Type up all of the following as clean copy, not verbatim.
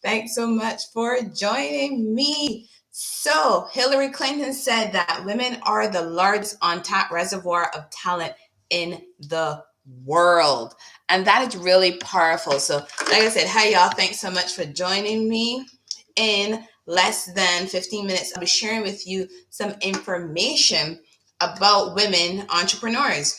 Thanks so much for joining me. So, Hillary Clinton said that women are the largest untapped reservoir of talent in the world. And that is really powerful. So, like I said, hey, y'all, thanks so much for joining me. In less than 15 minutes, I'll be sharing with you some information about women entrepreneurs.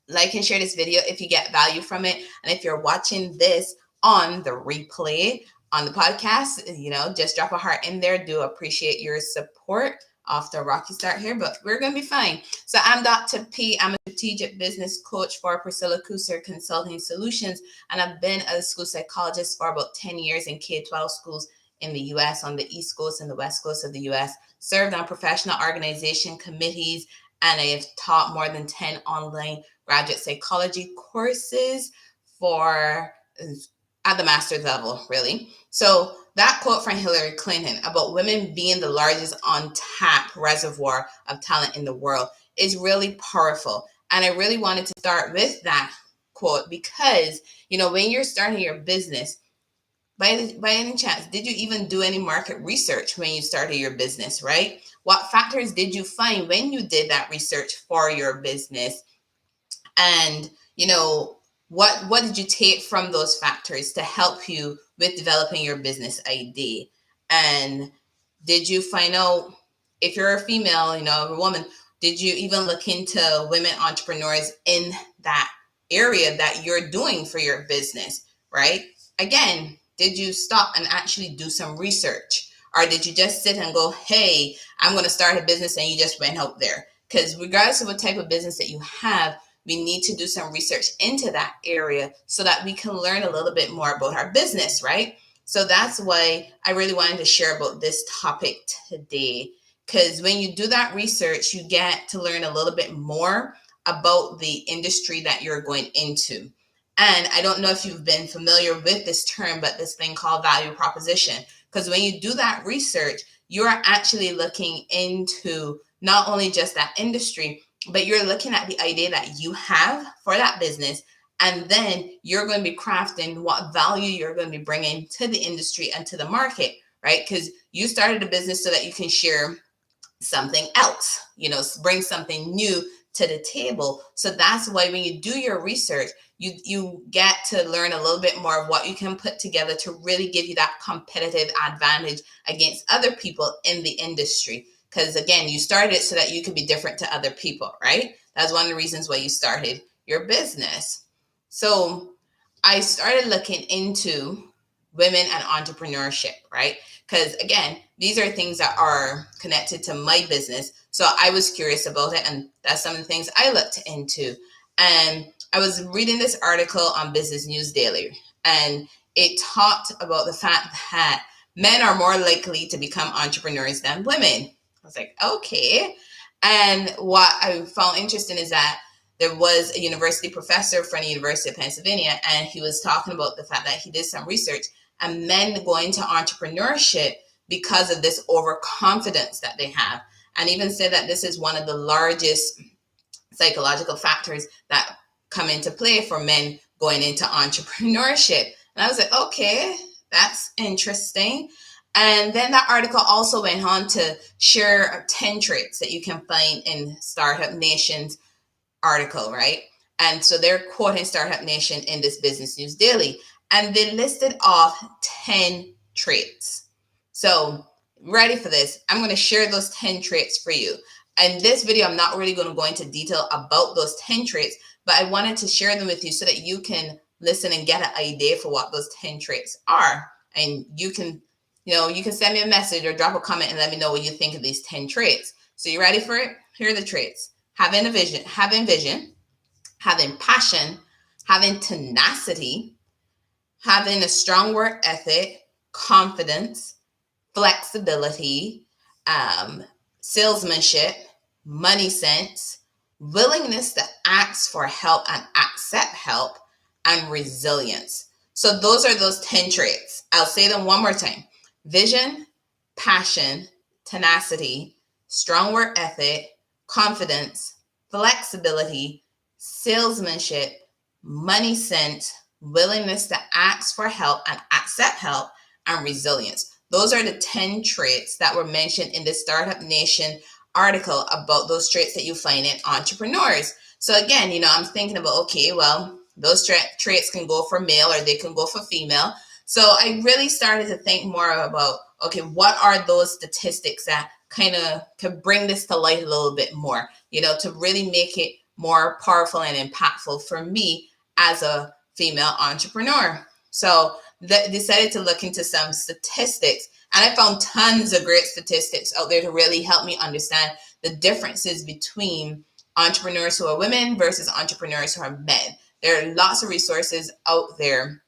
Like and share this video if you get value from it. And if you're watching this on the replay on the podcast, just drop a heart in there. Do appreciate your support off the rocky start here, but we're going to be fine. So I'm Dr. P. I'm a strategic business coach for Priscilla Kuser Consulting Solutions, and I've been a school psychologist for about 10 years in K-12 schools in the U.S., on the East Coast and the West Coast of the U.S., served on professional organization committees, and I have taught more than 10 online graduate psychology courses for at the master's level, really. So that quote from Hillary Clinton about women being the largest untapped reservoir of talent in the world is really powerful. And I really wanted to start with that quote because, when you're starting your business, by any chance, did you even do any market research when you started your business, right? What factors did you find when you did that research for your business? And what did you take from those factors to help you with developing your business idea? And did you find out, if you're a female, a woman, did you even look into women entrepreneurs in that area that you're doing for your business, right? Again, did you stop and actually do some research? Or did you just sit and go, hey, I'm going to start a business, and you just went out there? Because regardless of what type of business that you have, we need to do some research into that area so that we can learn a little bit more about our business, right? So that's why I really wanted to share about this topic today. Because when you do that research, you get to learn a little bit more about the industry that you're going into. And I don't know if you've been familiar with this term, but this thing called value proposition. Because when you do that research, you're actually looking into not only just that industry, but you're looking at the idea that you have for that business. And then you're going to be crafting what value you're going to be bringing to the industry and to the market, right? Because you started a business so that you can share something else, bring something new to the table. So that's why when you do your research, you get to learn a little bit more of what you can put together to really give you that competitive advantage against other people in the industry. Because again, you started it so that you could be different to other people, right? That's one of the reasons why you started your business. So I started looking into women and entrepreneurship, right? Because again, these are things that are connected to my business. So I was curious about it, and that's some of the things I looked into. And I was reading this article on Business News Daily, and it talked about the fact that men are more likely to become entrepreneurs than women. I was like, okay. And what I found interesting is that there was a university professor from the University of Pennsylvania, and he was talking about the fact that he did some research, and men go into entrepreneurship because of this overconfidence that they have. And even said that this is one of the largest psychological factors that come into play for men going into entrepreneurship. And I was like, okay, that's interesting. And then that article also went on to share 10 traits that you can find in Startup Nation's article, right? And so they're quoting Startup Nation in this Business News Daily, and they listed off 10 traits. So ready for this? I'm going to share those 10 traits for you. And this video, I'm not really going to go into detail about those 10 traits, but I wanted to share them with you so that you can listen and get an idea for what those 10 traits are. And you can send me a message or drop a comment and let me know what you think of these 10 traits. So you ready for it? Here are the traits. Having vision, having passion, having tenacity, having a strong work ethic, confidence, flexibility, salesmanship, money sense, willingness to ask for help and accept help, and resilience. So those are those 10 traits. I'll say them one more time. Vision, passion, tenacity, strong work ethic, confidence, flexibility, salesmanship, money sense, willingness to ask for help and accept help, and resilience. Those are the 10 traits that were mentioned in the Startup Nation article about those traits that you find in entrepreneurs. So again, I'm thinking about, okay, well, those traits can go for male or they can go for female. So I really started to think more about, okay, what are those statistics that kind of could bring this to light a little bit more, to really make it more powerful and impactful for me as a female entrepreneur. So decided to look into some statistics, and I found tons of great statistics out there to really help me understand the differences between entrepreneurs who are women versus entrepreneurs who are men. There are lots of resources out there,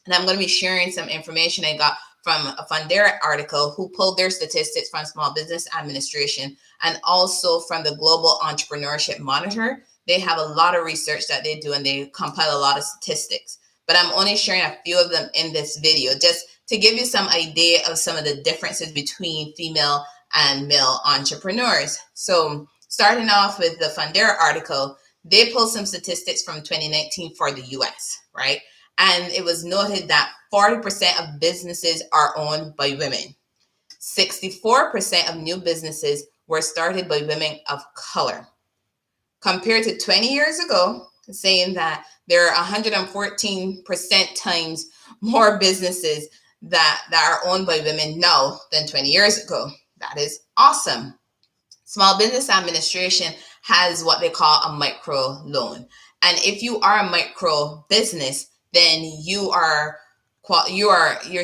and I'm going to be sharing some information I got from a Fundera article who pulled their statistics from Small Business Administration and also from the Global Entrepreneurship Monitor. They have a lot of research that they do, and they compile a lot of statistics. But I'm only sharing a few of them in this video just to give you some idea of some of the differences between female and male entrepreneurs. So starting off with the Fundera article, they pulled some statistics from 2019 for the US, right? And it was noted that 40% of businesses are owned by women. 64% of new businesses were started by women of color. Compared to 20 years ago, saying that there are 114% times more businesses that are owned by women now than 20 years ago. That is awesome. Small Business Administration has what they call a micro loan. And if you are a micro business, then you're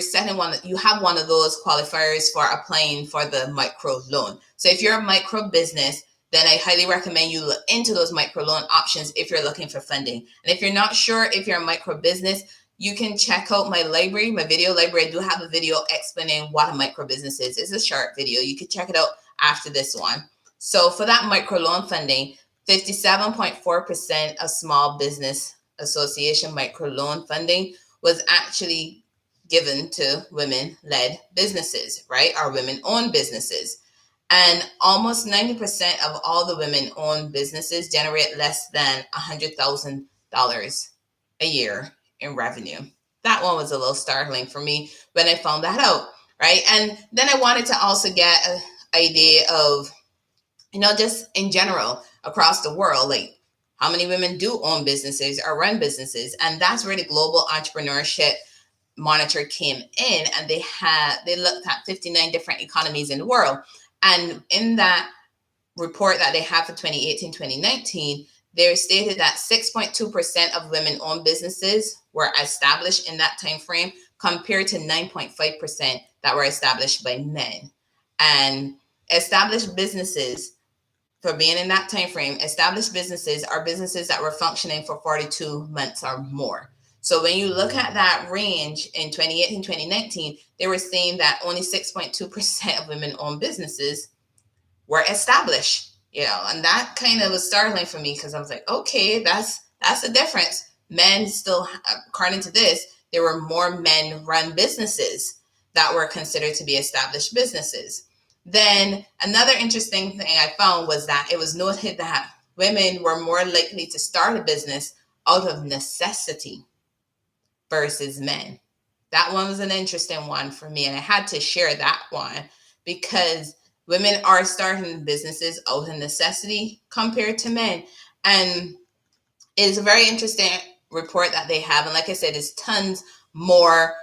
setting you have one of those qualifiers for applying for the micro loan. So if you're a micro business, then I highly recommend you look into those micro loan options if you're looking for funding. And if you're not sure if you're a micro business, you can check out my library, my video library. I do have a video explaining what a micro business is. It's a short video. You can check it out after this one. So for that micro loan funding, 57.4% of Small Business Association micro loan funding was actually given to women-led businesses, right? Or women-owned businesses. And almost 90% of all the women-owned businesses generate less than $100,000 a year in revenue. That one was a little startling for me when I found that out, right? And then I wanted to also get an idea of, just in general across the world, like how many women do own businesses or run businesses. And that's where the Global Entrepreneurship Monitor came in, and they looked at 59 different economies in the world. And in that report that they have for 2018, 2019, they stated that 6.2% of women-owned businesses were established in that time frame, compared to 9.5% that were established by men. And established businesses, for being in that time frame, established businesses are businesses that were functioning for 42 months or more. So when you look at that range in 2018, 2019, they were saying that only 6.2% of women-owned businesses were established, and that kind of was startling for me, because I was like, okay, that's the difference. Men still, according to this, there were more men-run businesses that were considered to be established businesses. Then another interesting thing I found was that it was noted that women were more likely to start a business out of necessity versus men. That one was an interesting one for me, and I had to share that one because women are starting businesses out of necessity compared to men. And it's a very interesting report that they have. And like I said, there's tons more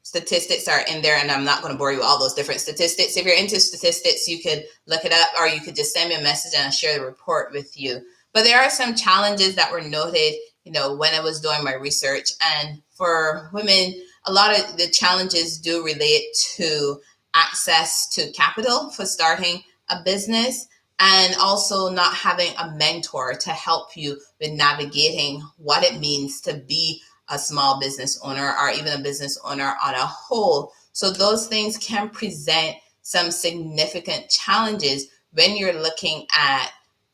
statistics are in there, and I'm not going to bore you with all those different statistics. If you're into statistics, you could look it up, or you could just send me a message and I'll share the report with you. But there are some challenges that were noted, when I was doing my research. And for women, a lot of the challenges do relate to access to capital for starting a business, and also not having a mentor to help you with navigating what it means to be a small business owner, or even a business owner on a whole. So those things can present some significant challenges when you're looking at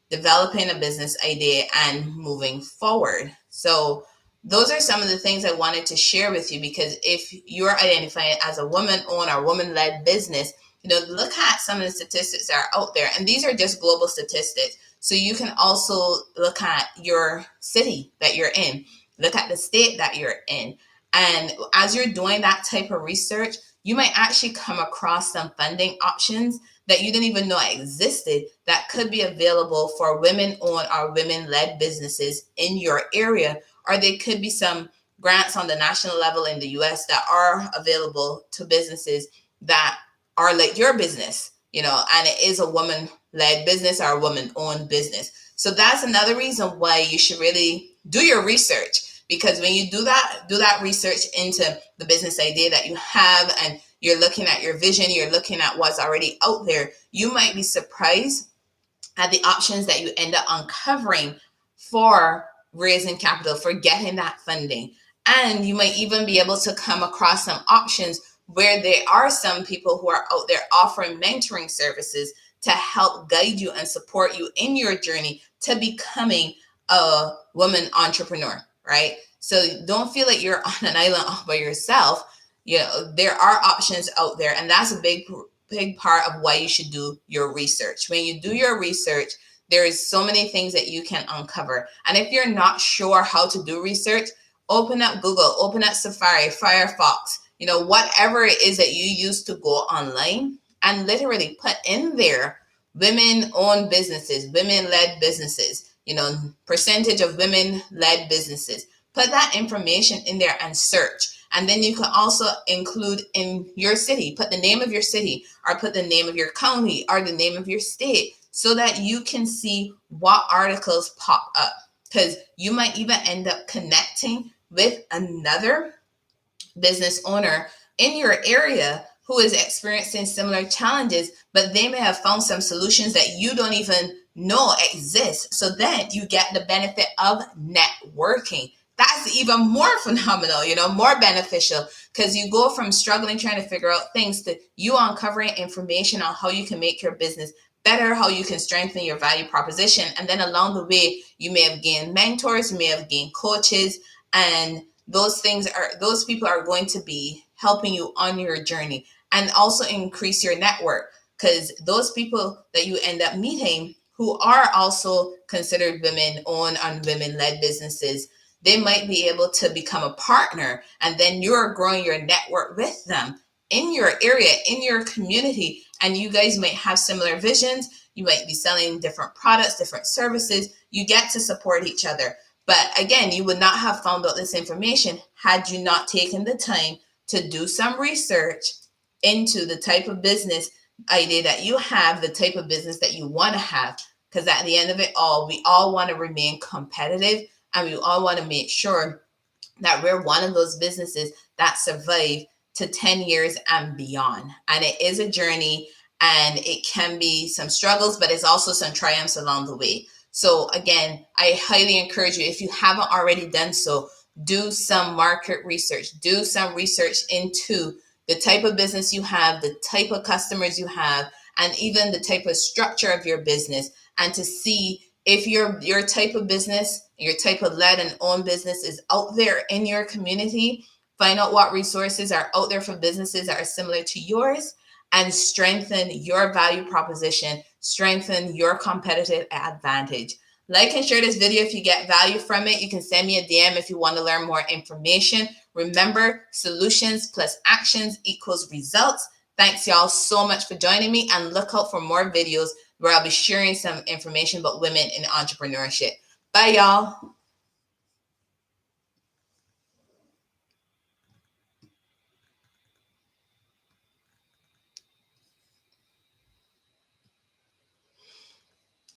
developing a business idea and moving forward. So those are some of the things I wanted to share with you, because if you're identifying as a woman-owned or woman-led business, look at some of the statistics that are out there. And these are just global statistics. So you can also look at your city that you're in, look at the state that you're in, And as you're doing that type of research, you might actually come across some funding options that you didn't even know existed that could be available for women-owned or women-led businesses in your area. Or they could be some grants on the national level in the US that are available to businesses that are like your business, and it is a woman-led business or a woman-owned business. So that's another reason why you should really do your research, because when you do that research into the business idea that you have, and you're looking at your vision, you're looking at what's already out there, you might be surprised at the options that you end up uncovering for raising capital, for getting that funding. And you might even be able to come across some options where there are some people who are out there offering mentoring services to help guide you and support you in your journey to becoming a woman entrepreneur, right? So don't feel like you're on an island all by yourself. There are options out there, and that's a big part of why you should do your research. When you do your research, there is so many things that you can uncover. And if you're not sure how to do research, open up Google, open up Safari, Firefox, whatever it is that you use to go online, and literally put in there women-owned businesses, women-led businesses, percentage of women-led businesses. Put that information in there and search. And then you can also include in your city, put the name of your city, or put the name of your county, or the name of your state, so that you can see what articles pop up. Because you might even end up connecting with another business owner in your area who is experiencing similar challenges, but they may have found some solutions that you don't even know exist. So then you get the benefit of networking. That's even more phenomenal, more beneficial, because you go from struggling trying to figure out things to you uncovering information on how you can make your business better, how you can strengthen your value proposition. And then along the way, you may have gained mentors, you may have gained coaches, and those people are going to be helping you on your journey, and also increase your network, because those people that you end up meeting who are also considered women-owned and women-led businesses, they might be able to become a partner, and then you're growing your network with them in your area, in your community, and you guys might have similar visions. You might be selling different products, different services. You get to support each other. But again, you would not have found out this information had you not taken the time to do some research into the type of business idea that you have, the type of business that you want to have. Because at the end of it all, we all want to remain competitive, and we all want to make sure that we're one of those businesses that survive to 10 years and beyond. And it is a journey, and it can be some struggles, but it's also some triumphs along the way. So again, I highly encourage you, if you haven't already done so, do some market research, do some research into the type of business you have, the type of customers you have, and even the type of structure of your business, and to see if your type of business, your type of led and owned business is out there in your community. Find out what resources are out there for businesses that are similar to yours, and strengthen your value proposition, strengthen your competitive advantage. Like and share this video if you get value from it. You can send me a DM if you want to learn more information. Remember, solutions plus actions equals results. Thanks y'all so much for joining me, and look out for more videos where I'll be sharing some information about women in entrepreneurship. Bye y'all.